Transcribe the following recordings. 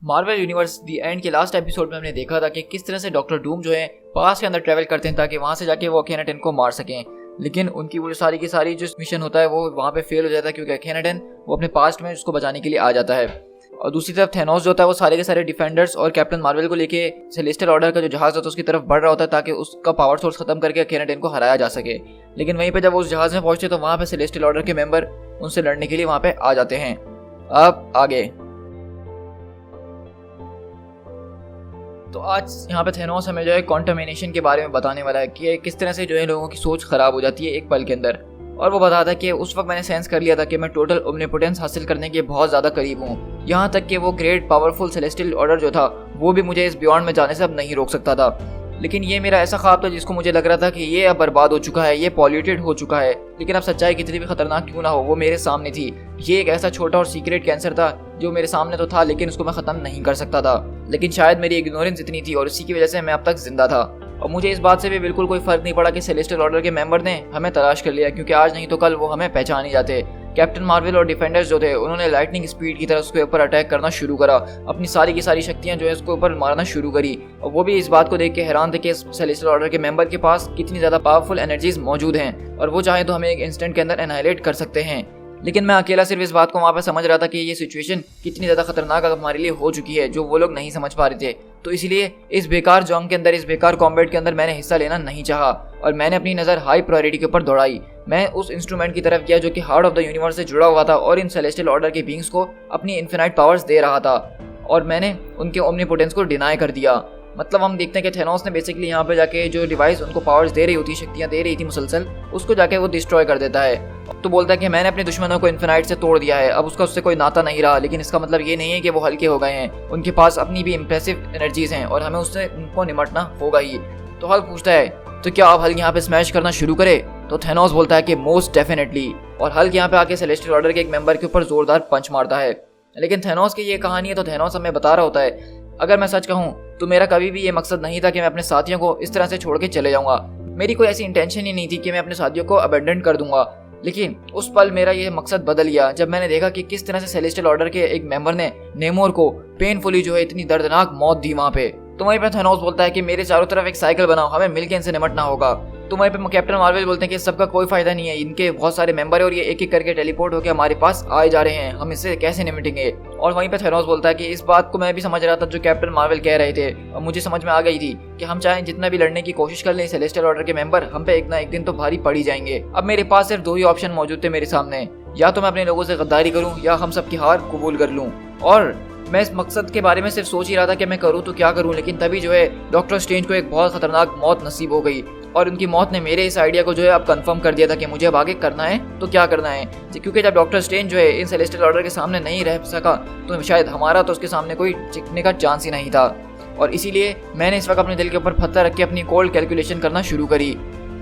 Marvel universe the and के last episode में हमने देखा था कि किस तरह से डॉक्टर डूम जो है पास्ट के अंदर ट्रैवल करते हैं ताकि वहां से जाके वो अखेनाटन को मार सकें। लेकिन उनकी वो सारी की सारी जो मिशन होता है वो वहाँ पे फेल हो जाता है क्योंकि अखेनाटन वो अपने पास्ट में उसको बचाने के लिए आ जाता है। और दूसरी तरफ थेनोस जो होता है वो सारे के सारे डिफेंडर्स और कैप्टन मार्वल को लेके सेलेस्टियल ऑर्डर का जो जहाज होता है उसकी तरफ बढ़ रहा होता है ताकि उसका पावर सोर्स खत्म करके अखेनाटन को हराया जा सके। लेकिन वहीं पे जब वो उस जहाज में पहुंचते तो वहाँ पे सेलेस्टियल ऑर्डर के मेंबर उनसे लड़ने के लिए वहाँ पे आ जाते हैं। अब आगे तो आज यहाँ पे थेनोस हमें जो है कॉन्टामिनेशन के बारे में बताने वाला है कि किस तरह से जो है लोगों की सोच खराब हो जाती है एक पल के अंदर। और वो बताता है कि उस वक्त मैंने सेंस कर लिया था कि मैं टोटल ओमनिपोटेंस हासिल करने के बहुत ज़्यादा करीब हूँ, यहाँ तक कि वो ग्रेट पावरफुल सेलेस्टियल ऑर्डर जो था वो भी मुझे इस बियॉन्ड में जाने से अब नहीं रोक सकता था। लेकिन ये मेरा ऐसा ख्वाब था जिसको मुझे लग रहा था कि ये अब बर्बाद हो चुका है, ये पॉल्यूटेड हो चुका है। लेकिन अब सच्चाई कितनी भी खतरनाक क्यों ना हो वो मेरे सामने थी। ये एक ऐसा छोटा और सीक्रेट कैंसर था जो मेरे सामने तो था लेकिन उसको मैं ख़त्म नहीं कर सकता था। लेकिन शायद मेरी इग्नोरेंस इतनी थी और इसी की वजह से मैं अब तक जिंदा था। और मुझे इस बात से भी बिल्कुल कोई फर्क नहीं पड़ा कि सेलेस्टियल ऑर्डर के मेंबर ने हमें तलाश कर लिया, क्योंकि आज नहीं तो कल वो हमें पहचान ही जाते। कैप्टन मार्वल और डिफेंडर्स जो थे उन्होंने लाइटनिंग स्पीड की तरह उसके ऊपर अटैक करना शुरू करा, अपनी सारी की सारी शक्तियां जो है उसके ऊपर मारना शुरू करी। और वो भी इस बात को देख के हैरान थे कि सेलेस्टियल ऑर्डर के मेंबर के पास कितनी ज़्यादा पावरफुल एनर्जीज मौजूद हैं और वो चाहे तो हमें एक इंस्टेंट के अंदर एनाहिलेट कर सकते हैं। लेकिन मैं अकेला सिर्फ इस बात को वहाँ पर समझ रहा था कि ये सिचुएशन कितनी ज़्यादा खतरनाक हमारे लिए हो चुकी है जो वो लोग नहीं समझ पा रहे थे। तो इसलिए इस बेकार जंग के अंदर, इस बेकार कॉम्बैट के अंदर मैंने हिस्सा लेना नहीं चाहा और मैंने अपनी नज़र हाई प्रायोरिटी के ऊपर दौड़ाई। मैं उस इंस्ट्रूमेंट की तरफ गया जो कि हार्ट ऑफ द यूनिवर्स से जुड़ा हुआ था और इन सेलेस्टियल ऑर्डर के बींग्स को अपनी इन्फिनाइट पावर्स दे रहा था और मैंने उनके ओमनीपोटेंस को डिनाई कर दिया। मतलब हम देखते हैं कि थेनोस ने बेसिकली यहाँ पे जाके जो डिवाइस उनको पावर्स दे रही होती, शक्तियाँ दे रही थी मुसलसल, उसको जाके वो डिस्ट्रॉय कर देता है। तो बोलता है कि मैंने अपने दुश्मनों को इन्फिनाइट से तोड़ दिया है, अब उसका उससे कोई नाता नहीं रहा। लेकिन इसका मतलब ये नहीं है कि वो हल्के हो गए हैं, उनके पास अपनी भी इंप्रेसिव एनर्जीज हैं और हमें उससे उनको निपटना होगा ही। तो हल्क पूछता है तो क्या आप हल्क यहाँ पे स्मैश करना शुरू करे? तो थेनोस बोलता है कि मोस्ट डेफिनेटली। और हल्क यहाँ पे आके सेलेस्टियल ऑर्डर के एक मेंबर के ऊपर जोरदार पंच मारता है। लेकिन थेनोस की ये कहानी है तो थेनोस हमें बता रहा होता है अगर मैं सच कहूँ तो मेरा कभी भी ये मकसद नहीं था कि मैं अपने साथियों को इस तरह से छोड़ के चले जाऊंगा। मेरी कोई ऐसी इंटेंशन ही नहीं थी कि मैं अपने साथियों को अबेंडन कर दूंगा। लेकिन उस पल मेरा ये मकसद बदल गया जब मैंने देखा कि किस तरह से सेलेस्टियल ऑर्डर के एक मेंबर ने नेमोर को पेनफुली जो है इतनी दर्दनाक मौत दी वहाँ पे। तो वहीं पे थेनोस बोलता है कि मेरे चारों तरफ एक साइकिल बनाओ, हमें मिलकर इनसे निपटना होगा। तो वहीं पे कैप्टन मार्वल बोलते हैं कि सबका कोई फायदा नहीं है, इनके बहुत सारे मेंबर है और ये एक एक करके टेलीपोर्ट होकर हमारे पास आए जा रहे हैं, हम इससे कैसे निपटेंगे। और वहीं पे थेनोस बोलता है कि इस बात को मैं भी समझ रहा था जो कैप्टन मार्वल कह रहे थे और मुझे समझ में आ गई थी कि हम चाहे जितना भी लड़ने की कोशिश कर लें सेलेस्टियल ऑर्डर के मेंबर हम पे एक ना एक दिन तो भारी पड़ ही जाएंगे। अब मेरे पास सिर्फ दो ही ऑप्शन मौजूद थे मेरे सामने, या तो मैं अपने लोगों से गद्दारी करूँ या हम सबकी हार कबूल कर लूँ। और मैं इस मकसद के बारे में सिर्फ सोच ही रहा था कि मैं करूँ तो क्या करूँ। लेकिन तभी जो है डॉक्टर स्ट्रेंज को एक बहुत खतरनाक मौत नसीब हो गई और उनकी मौत ने मेरे इस आइडिया को जो है अब कंफर्म कर दिया था कि मुझे अब आगे करना है तो क्या करना है। क्योंकि जब डॉक्टर स्ट्रेंज जो है इन सेलेस्टियल ऑर्डर के सामने नहीं रह सका तो शायद हमारा तो उसके सामने कोई टिकने का चांस ही नहीं था। और इसीलिए मैंने इस वक्त अपने दिल के ऊपर पत्थर रख के अपनी कोल्ड कैलकुलेशन करना शुरू करी,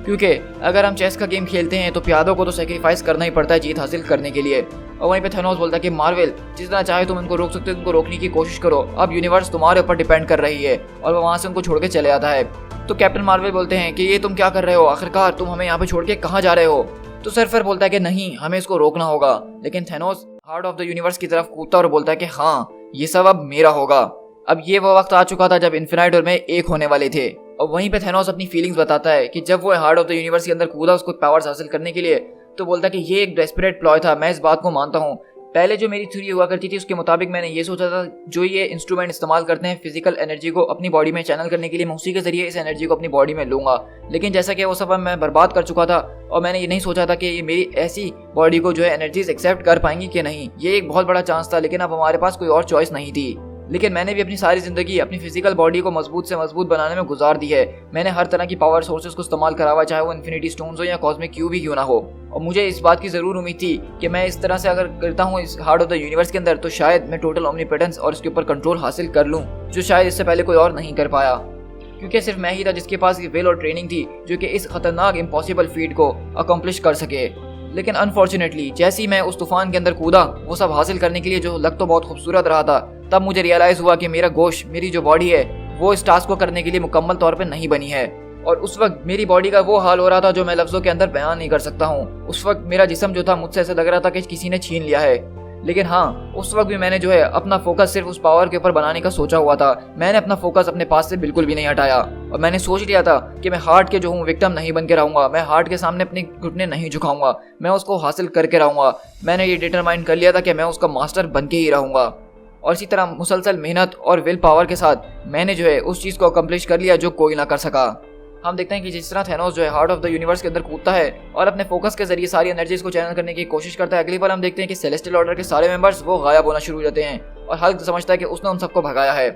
क्योंकि अगर हम चेस का गेम खेलते हैं तो प्यादों को तो सेक्रीफाइस करना ही पड़ता है जीत हासिल करने के लिए। और वहीं पे थेनोस बोलता है कि मार्वल जितना चाहे तुम इनको रोक सकते हो, उनको रोकने की कोशिश करो, अब यूनिवर्स तुम्हारे ऊपर डिपेंड कर रही है। और वो वहाँ से उनको छोड़ के चले आता है। तो कैप्टन मार्वल बोलते हैं कि ये तुम क्या कर रहे हो, आखिरकार तुम हमें यहाँ पे छोड़ के कहाँ जा रहे हो। तो सरफर बोलता है कि नहीं, हमें इसको रोकना होगा। लेकिन Thanos heart of the universe की तरफ कूदता और बोलता है कि हाँ, ये सब अब मेरा होगा। अब ये वो वक्त आ चुका था जब इन्फिनाइट और मैं एक होने वाले थे। और वहीं पे थेनोस अपनी फीलिंग्स बताता है कि जब वो हार्ट ऑफ द यूनिवर्स के अंदर कूदा उसको पावर्स हासिल करने के लिए, तो बोलता है कि ये एक डेस्परेट प्लॉय था, मैं इस बात को मानता हूँ। पहले जो मेरी थ्योरी हुआ करती थी उसके मुताबिक मैंने ये सोचा था जो ये इंस्ट्रूमेंट इस्तेमाल करते हैं फिजिकल एनर्जी को अपनी बॉडी में चैनल करने के लिए, मैं उसी के जरिए इस एनर्जी को अपनी बॉडी में लूंगा। लेकिन जैसा कि वो सब मैं बर्बाद कर चुका था और मैंने ये नहीं सोचा था कि ये मेरी ऐसी बॉडी को जो है एनर्जीज एक्सेप्ट कर पाएंगी कि नहीं। ये एक बहुत बड़ा चांस था लेकिन अब हमारे पास कोई और चॉइस नहीं थी। लेकिन मैंने भी अपनी सारी जिंदगी अपनी फिजिकल बॉडी को मजबूत से मजबूत बनाने में गुजार दी है। मैंने हर तरह की पावर सोर्सेज को इस्तेमाल करा हुआ, चाहे वो इन्फिनिटी स्टोन्स हो या कॉस्मिक क्यूब ही क्यों ना हो। और मुझे इस बात की जरूर उम्मीद थी कि मैं इस तरह से अगर करता हूँ इस हार्ट ऑफ द यूनिवर्स के अंदर तो शायद मैं टोटल ओमनीपोटेंस और इसके ऊपर कंट्रोल हासिल कर लूँ, जो शायद इससे पहले कोई और नहीं कर पाया। क्योंकि सिर्फ मैं ही था जिसके पास ये विल और ट्रेनिंग थी जो कि इस खतरनाक इम्पॉसिबल फीट को अकम्प्लिश कर सके। लेकिन अनफॉर्चुनेटली जैसे ही मैं उस तूफान के अंदर कूदा वो सब हासिल करने के लिए जो लग तो बहुत खूबसूरत रहा था, तब मुझे रियलाइज हुआ कि मेरा गोश्त, मेरी जो बॉडी है वो इस टास्क को करने के लिए मुकम्मल तौर पे नहीं बनी है। और उस वक्त मेरी बॉडी का वो हाल हो रहा था जो मैं लफ्जों के अंदर बयान नहीं कर सकता हूँ। उस वक्त मेरा जिस्म जो था मुझसे ऐसा लग रहा था कि किसी ने छीन लिया है। लेकिन हाँ, उस वक्त भी मैंने जो है अपना फोकस सिर्फ उस पावर के ऊपर बनाने का सोचा हुआ था। मैंने अपना फोकस अपने पास से बिल्कुल भी नहीं हटाया और मैंने सोच लिया था कि मैं हार्ट के जो हूँ विक्टिम नहीं बन के रहूंगा, मैं हार्ट के सामने अपने घुटने नहीं झुकाऊंगा, मैं उसको हासिल करके रहूंगा। मैंने ये डिटरमाइन कर लिया था कि मैं उसका मास्टर बन के ही रहूंगा। और इसी तरह मुसलसल मेहनत और विल पावर के साथ मैंने जो है उस चीज़ को अकम्प्लिश कर लिया जो कोई ना कर सका। हम देखते हैं कि जिस तरह थैनोस जो है हार्ट ऑफ द यूनिवर्स के अंदर कूदता है और अपने फोकस के जरिए सारी एनर्जीज को चैनल करने की कोशिश करता है, अगली बार हम देखते हैं कि सेलेस्टियल ऑर्डर के सारे मेंबर्स वो गायब होना शुरू हो जाते हैं और हल्क समझता है कि उसने उन सबको भगाया है।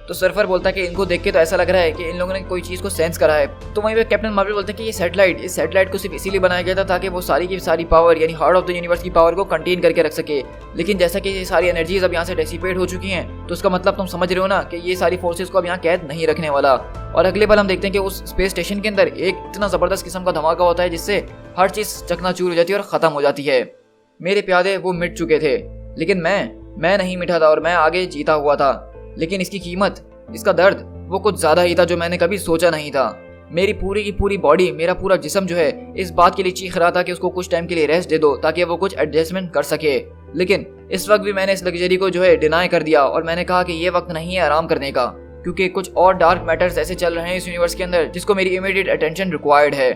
तो सर्फर बोलता है कि इनको देख के तो ऐसा लग रहा है कि इन लोगों ने कोई चीज़ को सेंस करा है। तो वहीं पे कैप्टन मार्वल बोलते हैं कि ये सैटेलाइट को सिर्फ इसीलिए बनाया गया था ताकि वो सारी की सारी पावर यानी हार्ट ऑफ द यूनिवर्स की पावर को कंटेन करके रख सके। लेकिन जैसा कि ये सारी एनर्जीज अब यहाँ से डेसिपेट हो चुकी हैं, तो उसका मतलब तुम समझ रहे हो ना कि ये सारी फोर्सेस को अब यहाँ कैद नहीं रखने वाला। और अगले बार हम देखते हैं कि उस स्पेस स्टेशन के अंदर एक इतना ज़बरदस्त किस्म का धमाका होता है जिससे हर चीज़ चकनाचूर हो जाती है और ख़त्म हो जाती है। मेरे प्यादे वो मिट चुके थे, लेकिन मैं नहीं मिटा था और मैं आगे जीता हुआ था। लेकिन इसकी कीमत, इसका दर्द वो कुछ ज़्यादा ही था जो मैंने कभी सोचा नहीं था। मेरी पूरी की पूरी बॉडी, मेरा पूरा जिस्म जो है इस बात के लिए चीख रहा था कि उसको कुछ टाइम के लिए रेस्ट दे दो ताकि वो कुछ एडजस्टमेंट कर सके। लेकिन इस वक्त भी मैंने इस लग्जरी को जो है डिनाई कर दिया और मैंने कहा कि ये वक्त नहीं है आराम करने का, क्योंकि कुछ और डार्क मैटर्स ऐसे चल रहे हैं इस यूनिवर्स के अंदर जिसको मेरी इमीडिएट अटेंशन रिक्वायर्ड है।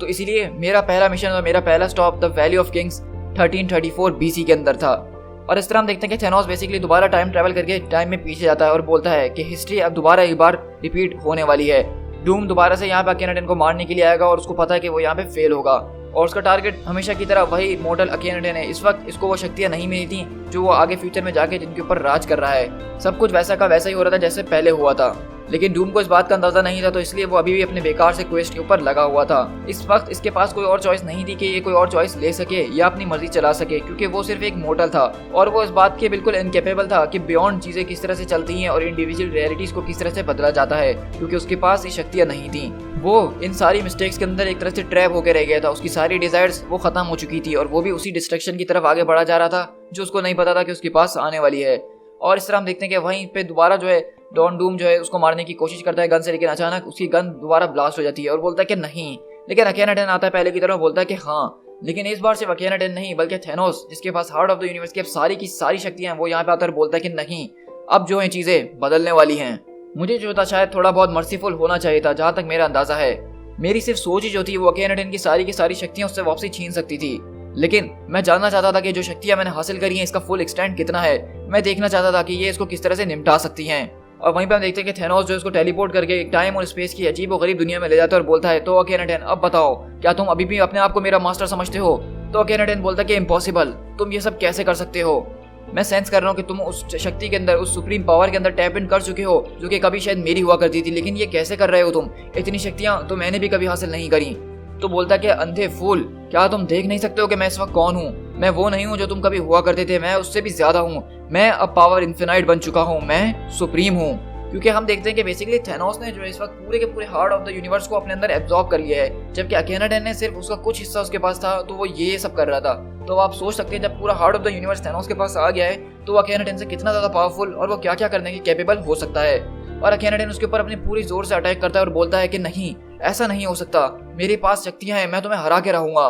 तो इसीलिए मेरा पहला मिशन और मेरा पहला stop the valley of Kings 1334 BC के अंदर था। और इस तरह हम देखते हैं कि थैनोस बेसिकली दोबारा टाइम ट्रैवल करके टाइम में पीछे जाता है और बोलता है कि हिस्ट्री अब दोबारा एक बार रिपीट होने वाली है। डूम दोबारा से यहाँ पे अकेनाटन को मारने के लिए आएगा और उसको पता है कि वो यहाँ पे फेल होगा और उसका टारगेट हमेशा की तरह वही मॉडल अकेनाटन है। इस वक्त इसको वो शक्तियाँ नहीं मिली थी जो वो आगे फ्यूचर में जाके जिनके ऊपर राज कर रहा है। सब कुछ वैसा का वैसा ही हो रहा था जैसे पहले हुआ था, लेकिन डूम को इस बात का अंदाजा नहीं था, तो इसलिए वो अभी भी अपने बेकार से क्वेस्ट के ऊपर लगा हुआ था। इस वक्त इसके पास कोई और चॉइस नहीं थी कि ये कोई और चॉइस ले सके या अपनी मर्जी चला सके, क्योंकि वो सिर्फ एक मॉडल था और वो इस बात के बिल्कुल इनकेपेबल था कि बियॉन्ड चीजें किस तरह से चलती हैं और इंडिविजुअल रियलिटीज को किस तरह से बदला जाता है, क्योंकि उसके पास ये शक्तियाँ नहीं थी। वो इन सारी मिस्टेक्स के अंदर एक तरह से ट्रैप होकर रह गया था। उसकी सारी डिजायर्स वो खत्म हो चुकी थी और वो भी उसी डिस्ट्रक्शन की तरफ आगे बढ़ा जा रहा था जो उसको नहीं पता था कि उसके पास आने वाली है। और इस तरह हम देखते हैं कि वहीं पे दोबारा जो है डॉन डूम जो है उसको मारने की कोशिश करता है गन से, लेकिन अचानक उसकी गन दोबारा ब्लास्ट हो जाती है और बोलता है कि नहीं। लेकिन अकेनाटन आता है पहले की तरह, बोलता है कि हाँ, लेकिन इस बार सिर्फ अकेनाटन नहीं बल्कि थैनोस जिसके पास हार्ट ऑफ द यूनिवर्स की अब सारी की सारी शक्तियां हैं, वो यहाँ पे आता है और बोलता है कि नहीं, अब जो है चीजें बदलने वाली हैं। मुझे जो था शायद थोड़ा बहुत मर्सीफुल होना चाहिए था, जहां तक मेरा अंदाजा है। मेरी सिर्फ सोच ही जो थी वो अकेनाटन की सारी शक्तियां उससे वापसी छीन सकती थी, लेकिन मैं जानना चाहता था कि जो शक्तियां मैंने हासिल करी हैं इसका फुल एक्सटेंट कितना है। मैं देखना चाहता था कि ये इसको किस तरह से निपटा सकती हैं। और वहीं पे हम देखते हैं कि थैनोस जो इसको टेलीपोर्ट करके एक टाइम और स्पेस की अजीब और गरीब दुनिया में ले जाता है और बोलता है, तो अकेनाटन अब बताओ, क्या तुम अभी भी अपने आप को मेरा मास्टर समझते हो? तो अकेनाटन बोलता है कि इम्पॉसिबल, तुम ये सब कैसे कर सकते हो? मैं सेंस कर रहा हूँ कि तुम उस शक्ति के अंदर, उस सुप्रीम पावर के अंदर टैप इन कर चुके हो जो कि कभी शायद मेरी हुआ करती थी, लेकिन ये कैसे कर रहे हो तुम? इतनी शक्तियाँ तो मैंने भी कभी हासिल नहीं करी। तो बोलता कि अंधे फूल, क्या तुम देख नहीं सकते हो कि मैं इस वक्त कौन हूँ? मैं वो नहीं हूँ जो तुम कभी हुआ करते थे, मैं उससे भी ज्यादा हूँ। मैं अब पावर इन्फिनाइट बन चुका हूँ, मैं सुप्रीम हूँ। क्योंकि हम देखते हैं कि बेसिकली थैनोस ने जो इस वक्त पूरे के पूरे हार्ट ऑफ द यूनिवर्स को अपने अंदर एब्जॉर्ब कर लिया है, जबकि अकेनाटन ने सिर्फ उसका कुछ हिस्सा उसके पास था, तो वो ये सब कर रहा था। तो आप सोच सकते हैं जब पूरा heart of the universe Thanos के पास आ गया है तो अकेनाटन से कितना ज्यादा पावरफुल और वो क्या क्या करने की कैपेबल हो सकता है। और अकेनाटन उसके ऊपर अपनी पूरी जोर से अटैक करता है और बोलता है कि नहीं, ऐसा नहीं हो सकता, मेरे पास शक्तियां हैं, मैं तुम्हें हरा के रहूंगा।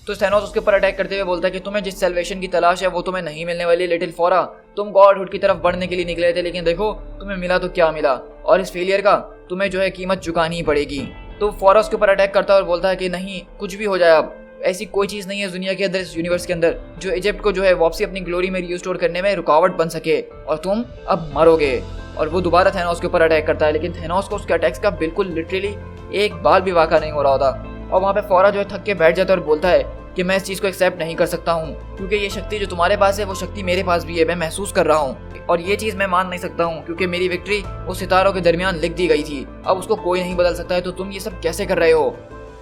तो थैनोस उसके ऊपर अटैक करते हुए बोलता है कि तुम्हें जिस सेल्वेशन की तलाश है वो तुम्हें नहीं मिलने वाली लिटिल फोरा। तुम गॉडहुड की तरफ बढ़ने के लिए निकले थे, लेकिन देखो तुम्हें मिला तो क्या मिला, और इस फेलियर का तुम्हें जो है कीमत चुकानी ही पड़ेगी। तो फोरा उसके ऊपर अटैक करता है और बोलता है कि नहीं, कुछ भी हो जाए, अब ऐसी कोई चीज नहीं है दुनिया के अंदर, इस यूनिवर्स के अंदर, जो इजिप्ट को जो है वापसी अपनी ग्लोरी में रिस्टोर करने में रुकावट बन सके, और तुम अब मरोगे। और वो दोबारा थैनोस के ऊपर अटैक करता है, लेकिन थैनोस को उसके अटैक्स का बिल्कुल लिटरली एक बाल भी वाक़ा नहीं हो रहा होता। और वहाँ पे फोरा जो है थक के बैठ जाता है और बोलता है कि मैं इस चीज़ को एक्सेप्ट नहीं कर सकता हूँ, क्योंकि ये शक्ति जो तुम्हारे पास है वो शक्ति मेरे पास भी है, मैं महसूस कर रहा हूँ, और ये चीज़ मैं मान नहीं सकता हूँ, क्योंकि मेरी विक्ट्री उस सितारों के दरमियान लिख दी गई थी, अब उसको कोई नहीं बदल सकता है, तो तुम ये सब कैसे कर रहे हो?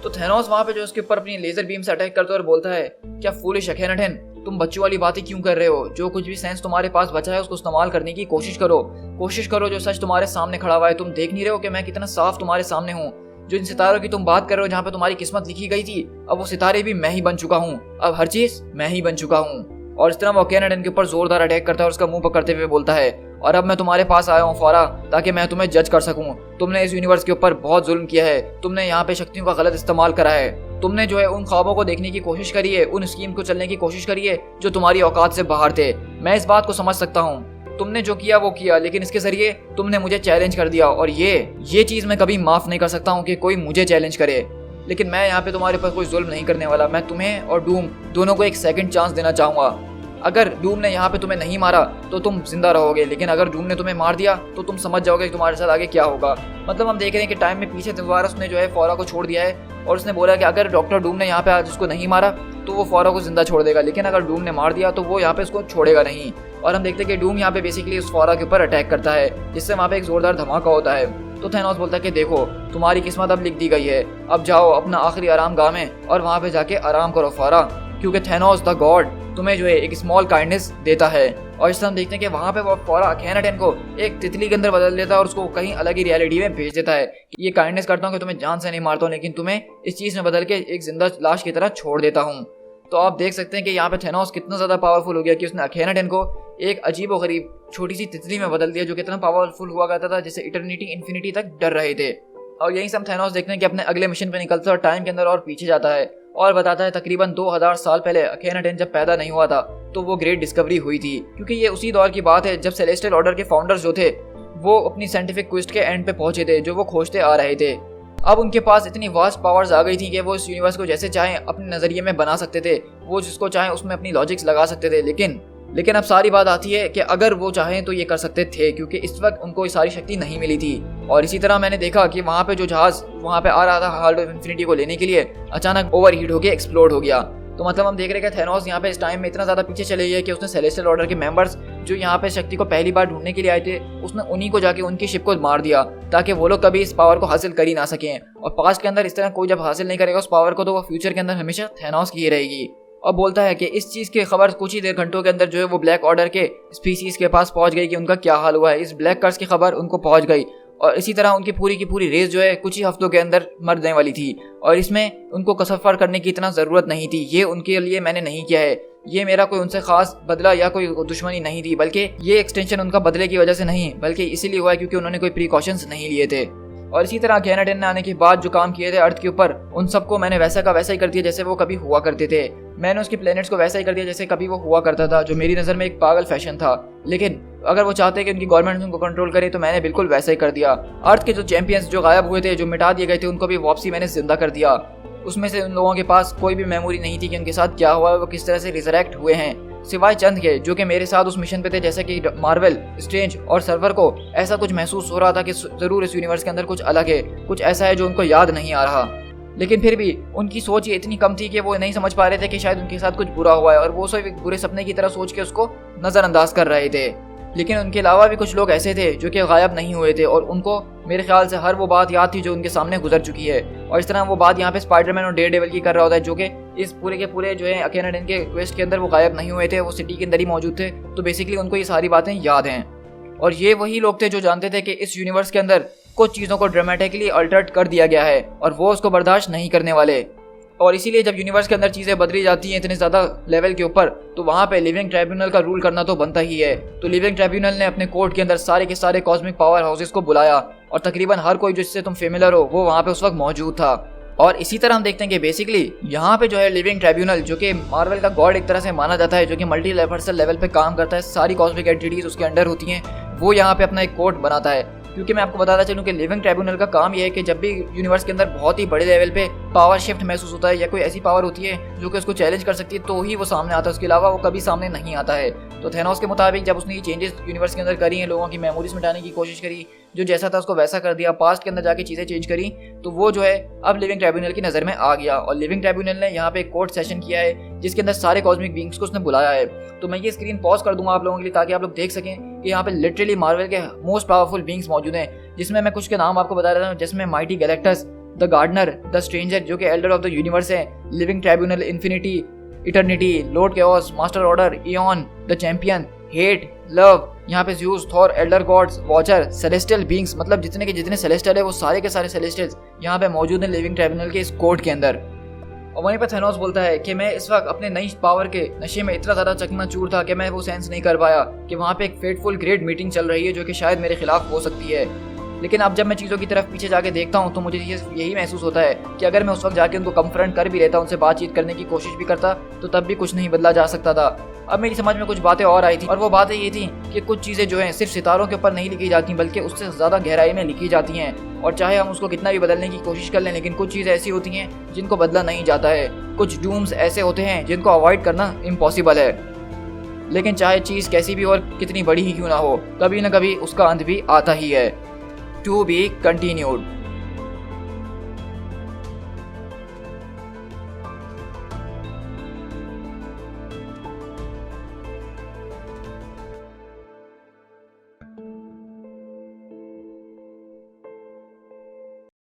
तो थैनोस वहाँ पे जो उसके ऊपर अपनी लेजर बीम से अटैक करता है और बोलता है, क्या फूलिश अकेनाटन, तुम बच्चों वाली बातें क्यों कर रहे हो? जो कुछ भी सेंस तुम्हारे पास बचा है उसको इस्तेमाल करने की कोशिश करो, जो सच तुम्हारे सामने खड़ा हुआ है। तुम देख नहीं रहे हो कि मैं कितना साफ तुम्हारे सामने हूँ? जो इन सितारों की तुम बात कर रहे हो, जहाँ पे तुम्हारी किस्मत लिखी गई थी, अब वो सितारे भी मैं ही बन चुका हूँ, अब हर चीज मैं ही बन चुका हूँ। और इस तरह वो अकेनाटन के ऊपर जोरदार अटैक करता है और उसका मुंह पकड़ते हुए बोलता है, और अब मैं तुम्हारे पास आया हूँ फोरा, ताकि मैं तुम्हें जज कर सकूं। तुमने इस यूनिवर्स के ऊपर बहुत जुल्म किया है, तुमने यहाँ पे शक्तियों का गलत इस्तेमाल करा है, तुमने जो है उन ख्वाबों को देखने की कोशिश करी है, उन स्कीम को चलने की कोशिश करी है जो तुम्हारी औकात से बाहर थे। मैं इस बात को समझ सकता हूँ, तुमने जो किया वो किया, लेकिन इसके जरिए तुमने मुझे चैलेंज कर दिया और ये चीज़ मैं कभी माफ़ नहीं कर सकता हूँ कि कोई मुझे चैलेंज करे। लेकिन मैं यहाँ पे तुम्हारे ऊपर कोई जुल्म नहीं करने वाला। मैं तुम्हें और डूम दोनों को एक सेकंड चांस देना चाहूँगा। अगर डूम ने यहाँ पे तुम्हें नहीं मारा तो तुम जिंदा रहोगे, लेकिन अगर डूम ने तुम्हें मार दिया तो तुम समझ जाओगे कि तुम्हारे साथ आगे क्या होगा। मतलब हम देख रहे हैं कि टाइम में पीछे दोबारा उसने जो है फौरा को छोड़ दिया है और उसने बोला कि अगर डॉक्टर डूम ने यहाँ पे आज उसको नहीं मारा तो वो फौरा को जिंदा छोड़ देगा, लेकिन अगर डूम ने मार दिया तो वो यहाँ पे उसको छोड़ेगा नहीं। और हम देखते हैं कि डूम यहाँ पे बेसिकली उस फौरा के ऊपर अटैक करता है, जिससे वहाँ पे एक जोरदार धमाका होता है। तो थैनोस बोलता है कि देखो तुम्हारी किस्मत अब लिख दी गई है, अब जाओ अपना आखिरी आराम गाह में और वहाँ पे जाके आराम करो फौरा, क्योंकि थैनोस द गॉड तुम्हें जो है एक स्मॉल काइंडनेस देता है। और इस तरह हम देखते हैं कि वहाँ पे वो फौरा अखेनाटेन को एक तितली के अंदर बदल देता है और उसको कहीं अलग ही रियलिटी में भेज देता है। ये काइंडनेस करता हूँ कि तुम्हें जान से नहीं मारता हूँ, लेकिन तुम्हें इस चीज़ में बदल के एक जिंदा लाश की तरह छोड़ देता हूँ। तो आप देख सकते हैं कि यहाँ पे थैनोस कितना ज़्यादा पावरफुल हो गया कि उसने अखेनाटेन को एक अजीब व गरीब छोटी सी तितली में बदल दिया, जो कितना पावरफुल हुआ करता था, जिससे इटर्निटी इन्फिनिटी तक डर रहे थे। और यहीं से हम थैनोस देखते हैं कि अपने अगले मिशन पे निकलता है और टाइम के अंदर और पीछे जाता है और बताता है तकरीबन 2000 साल पहले अखेनाटेन जब पैदा नहीं हुआ था तो वो ग्रेट डिस्कवरी हुई थी, क्योंकि ये उसी दौर की बात है जब सेलेस्टियल ऑर्डर के फाउंडर्स जो थे वो अपनी साइंटिफिक क्वेस्ट के एंड पे पहुंचे थे, जो वो खोजते आ रहे थे। अब उनके पास इतनी वास्ट पावर्स आ गई थी कि वो इस यूनिवर्स को जैसे चाहें अपने नज़रिए में बना सकते थे, वो जिसको चाहें उसमें अपनी लॉजिक्स लगा सकते थे। लेकिन अब सारी बात आती है कि अगर वो चाहें तो ये कर सकते थे, क्योंकि इस वक्त उनको ये सारी शक्ति नहीं मिली थी। और इसी तरह मैंने देखा कि वहाँ पे जो जहाज़ वहाँ पे आ रहा था हार्ड ऑफ इन्फिनिटी को लेने के लिए, अचानक ओवरहीट होकर एक्सप्लोड हो गया। तो मतलब हम देख रहे हैं कि थैनोस यहाँ पे इस टाइम में इतना ज़्यादा पीछे चले गए कि उसने सेलेस्टियल ऑर्डर के मेंबर्स जो यहाँ पे शक्ति को पहली बार ढूंढने के लिए आए थे, उसने उन्हीं को जाके उनकी शिप को मार दिया ताकि वो लोग कभी इस पावर को हासिल कर ही ना सकें। और पास्ट के अंदर इस तरह कोई जब हासिल नहीं करेगा उस पावर को, तो वो फ्यूचर के अंदर हमेशा थैनोस की ही रहेगी। और बोलता है कि इस चीज़ की खबर कुछ ही देर घंटों के अंदर जो है वो ब्लैक ऑर्डर के स्पीसीज के पास पहुंच गई कि उनका क्या हाल हुआ है। इस ब्लैक कर्स की खबर उनको पहुंच गई और इसी तरह उनकी पूरी की पूरी रेस जो है कुछ ही हफ्तों के अंदर मरने वाली थी। और इसमें उनको सफ़र करने की इतना ज़रूरत नहीं थी, ये उनके लिए मैंने नहीं किया है, ये मेरा कोई उनसे खास बदला या कोई दुश्मनी नहीं थी, बल्कि ये एक्सटेंशन उनका बदले की वजह से नहीं, बल्कि इसीलिए हुआ है क्योंकि उन्होंने कोई प्रिकॉशंस नहीं लिए थे। और इसी तरह अखेनाटेन ने आने के बाद जो काम किए थे अर्थ के ऊपर, उन सबको मैंने वैसा का वैसा ही कर दिया जैसे वो कभी हुआ करते थे। मैंने उसके प्लैनेट्स को वैसा ही कर दिया जैसे कभी वो हुआ करता था, जो मेरी नज़र में एक पागल फैशन था। लेकिन अगर वो चाहते कि उनकी गवर्नमेंट उनको कंट्रोल करे तो मैंने बिल्कुल वैसा ही कर दिया। अर्थ के जो चैंपियंस जो गायब हुए थे, जो मिटा दिए गए थे, उनको भी वापसी मैंने जिंदा कर दिया। उसमें से उन लोगों के पास कोई भी मेमोरी नहीं थी कि उनके साथ क्या हुआ, वो किस तरह से रिजरेक्ट हुए हैं, सिवाय चंद के जो कि मेरे साथ उस मिशन पे थे। जैसे कि मार्वल, स्ट्रेंज और सर्वर को ऐसा कुछ महसूस हो रहा था कि ज़रूर इस यूनिवर्स के अंदर कुछ अलग है, कुछ ऐसा है जो उनको याद नहीं आ रहा। लेकिन फिर भी उनकी सोच ये इतनी कम थी कि वो नहीं समझ पा रहे थे कि शायद उनके साथ कुछ बुरा हुआ है, और वो सिर्फ एक बुरे सपने की तरह सोच के उसको नज़रअंदाज कर रहे थे। लेकिन उनके अलावा भी कुछ लोग ऐसे थे जो कि गायब नहीं हुए थे, और उनको मेरे ख्याल से हर वो बात याद थी जो उनके सामने गुजर चुकी है। और इस तरह वो बात यहाँ पे स्पाइडरमैन और डेयरडेविल की कर रहा होता है, जो कि इस पूरे के पूरे जो है अखेनाटेन के क्वेस्ट के अंदर वो गायब नहीं हुए थे, वो सिटी के अंदर ही मौजूद थे। तो बेसिकली उनको ये सारी बातें याद हैं। और ये वही लोग थे जो जानते थे कि इस यूनिवर्स के अंदर कुछ चीज़ों को ड्रामेटिकली अल्टर्ड कर दिया गया है और वो उसको बर्दाश्त नहीं करने वाले। और इसीलिए जब यूनिवर्स के अंदर चीज़ें बदली जाती हैं इतने ज़्यादा लेवल के ऊपर, तो वहाँ पे लिविंग ट्राइब्यूनल का रूल करना तो बनता ही है। तो लिविंग ट्राइब्यूनल ने अपने कोर्ट के अंदर सारे के सारे कॉस्मिक पावर हाउसेस को बुलाया, और तकरीबन हर कोई जिससे तुम फेमिलियर हो वो वहाँ पे उस वक्त मौजूद था। और इसी तरह हम देखते हैं कि बेसिकली यहाँ पे जो है लिविंग ट्राइब्यूनल, जो कि मार्वल का गॉड एक तरह से माना जाता है, जो कि मल्टी लेवल लेवल पे काम करता है, सारी कॉस्मिक एंटिटीज उसके अंडर होती हैं, वो यहाँ पे अपना एक कोर्ट बनाता है। क्योंकि मैं आपको बताना चाहूँ कि लिविंग ट्राइब्यूनल का काम यह है कि जब भी यूनिवर्स के अंदर बहुत ही बड़े लेवल पे पावर शिफ्ट महसूस होता है या कोई ऐसी पावर होती है जो कि उसको चैलेंज कर सकती है, तो ही वो सामने आता है, उसके अलावा वो कभी सामने नहीं आता है। तो थैनोस के मुताबिक जब उसने ये चेंजेस यूनिवर्स के अंदर करी हैं, लोगों की मेमोरीज मिटाने की कोशिश करी, जो जैसा था उसको वैसा कर दिया, पास्ट के अंदर जाके चीज़ें चेंज करी, तो वो जो है अब लिविंग ट्राइब्यूनल की नज़र में आ गया। और लिविंग ट्राइब्यूनल ने यहाँ पे एक कोर्ट सेशन किया है जिसके अंदर सारे कॉस्मिक बीइंग्स को उसने बुलाया है। तो मैं ये स्क्रीन पॉज कर दूंगा आप लोगों के लिए ताकि आप लोग देख सकें कि यहाँ पे लिटरली मार्वल के मोस्ट पावरफुल बीइंग्स मौजूद हैं, जिसमें मैं कुछ के नाम आपको बता रहा हूँ, जिसमें Mighty Galactus, the Gardener, the Stranger जो कि एल्डर ऑफ द यूनिवर्स है, Living Tribunal, Infinity, Eternity, Lord Chaos, Master Order, Eon, the Champion, Hate, Love, यहाँ पे Zeus, Thor, Elder Gods, Watcher, Celestial beings, मतलब जितने के जितने सेलेस्टियल है वो सारे के सारे सेलेस्टियल्स यहाँ पे मौजूद हैं लिविंग ट्राइब्यूनल के इस कोर्ट के अंदर। और वहीं पर थैनोस बोलता है कि मैं इस वक्त अपने नई पावर के नशे में इतना ज़्यादा चकनाचूर था कि मैं वो सेंस नहीं कर पाया कि वहाँ पे एक फेटफुल ग्रेट मीटिंग चल रही है जो कि शायद मेरे खिलाफ हो सकती है। लेकिन अब जब मैं चीज़ों की तरफ पीछे जाके देखता हूँ तो मुझे यही महसूस होता है कि अगर मैं उस वक्त जाके उनको कन्फ्रंट कर भी लेता, उनसे बातचीत करने की कोशिश भी करता, तो तब भी कुछ नहीं बदला जा सकता था। अब मेरी समझ में कुछ बातें और आई थी, और वो बातें ये थी कि कुछ चीज़ें जो हैं सिर्फ सितारों के ऊपर नहीं लिखी जाती बल्कि उससे ज़्यादा गहराई में लिखी जाती हैं। और चाहे हम उसको कितना भी बदलने की कोशिश कर लें, लेकिन कुछ चीज़ें ऐसी होती हैं जिनको बदला नहीं जाता है। कुछ डूम्स ऐसे होते हैं जिनको अवॉइड करना इम्पॉसिबल है। लेकिन चाहे चीज़ कैसी भी और कितनी बड़ी ही क्यों ना हो, कभी ना कभी उसका अंत भी आता ही है। To be continued.